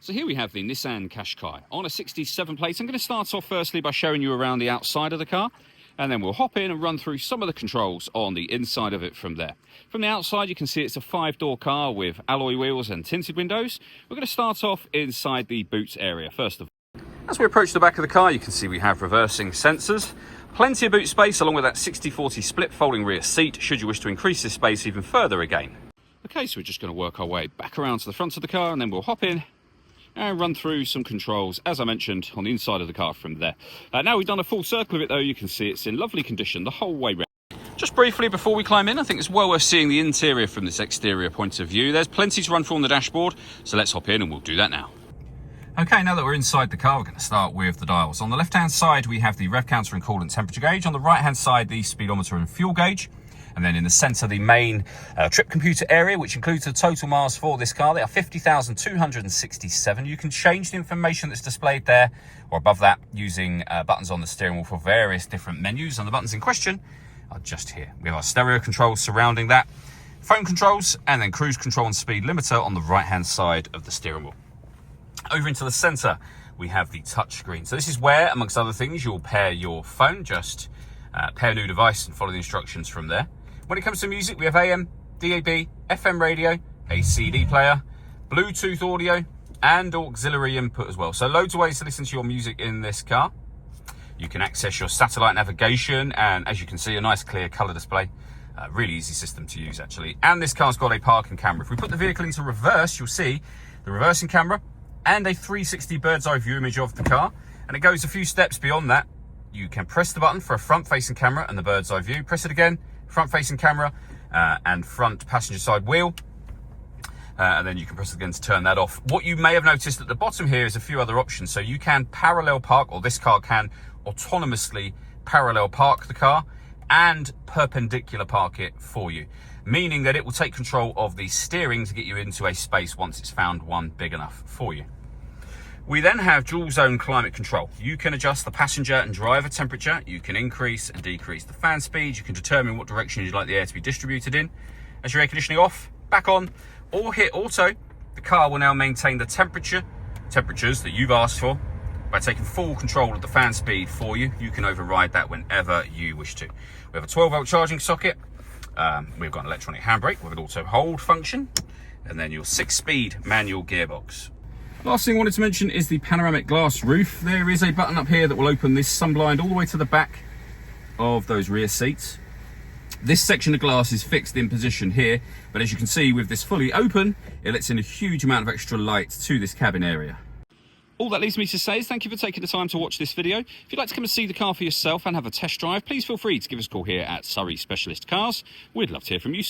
So here we have the Nissan Qashqai on a 67 plate. I'm going to start off firstly by showing you around the outside of the car, and then we'll hop in and run through some of the controls on the inside of it from there. From the outside, you can see it's a 5-door car with alloy wheels and tinted windows. We're going to start off inside the boot area first of all. As we approach the back of the car, you can see we have reversing sensors. Plenty of boot space along with that 60-40 split folding rear seat should you wish to increase this space even further again. Okay, so we're just going to work our way back around to the front of the car, and then we'll hop in and run through some controls, as I mentioned, on the inside of the car from there. Now we've done a full circle of it though, you can see it's in lovely condition the whole way round. Just briefly before we climb in, I think it's well worth seeing the interior from this exterior point of view. There's plenty to run through on the dashboard, so let's hop in and we'll do that now. Okay, now that we're inside the car, we're going to start with the dials. On the left-hand side, we have the rev counter and coolant temperature gauge. On the right-hand side, the speedometer and fuel gauge. And then in the centre, the main trip computer area, which includes the total miles for this car. They are 50,267. You can change the information that's displayed there or above that using buttons on the steering wheel for various different menus. And the buttons in question are just here. We have our stereo controls surrounding that, phone controls, and then cruise control and speed limiter on the right-hand side of the steering wheel. Over into the centre, we have the touch screen. So this is where, amongst other things, you'll pair your phone. Just pair new device and follow the instructions from there. When it comes to music, we have AM, DAB, FM radio, a CD player, Bluetooth audio, and auxiliary input as well. So loads of ways to listen to your music in this car. You can access your satellite navigation, and as you can see, a nice clear colour display. Really easy system to use, actually. And this car's got a parking camera. If we put the vehicle into reverse, you'll see the reversing camera and a 360 bird's eye view image of the car. And it goes a few steps beyond that. You can press the button for a front-facing camera and the bird's eye view. Press it again. Front-facing camera and front passenger side wheel, and then you can press it again to turn that off. What you may have noticed at the bottom here is a few other options. So you can parallel park, or this car can autonomously parallel park the car and perpendicular park it for you, meaning that it will take control of the steering to get you into a space once it's found one big enough for you. We then have dual zone climate control. You can adjust the passenger and driver temperature. You can increase and decrease the fan speed. You can determine what direction you'd like the air to be distributed in. As your air conditioning off, back on, or hit auto, the car will now maintain the temperatures that you've asked for. By taking full control of the fan speed for you, you can override that whenever you wish to. We have a 12-volt charging socket. We've got an electronic handbrake with an auto hold function, and then your 6-speed manual gearbox. Last thing I wanted to mention is the panoramic glass roof. There is a button up here that will open this sunblind all the way to the back of those rear seats. This section of glass is fixed in position here, but as you can see with this fully open, it lets in a huge amount of extra light to this cabin area. All that leaves me to say is thank you for taking the time to watch this video. If you'd like to come and see the car for yourself and have a test drive, please feel free to give us a call here at Surrey Specialist Cars. We'd love to hear from you.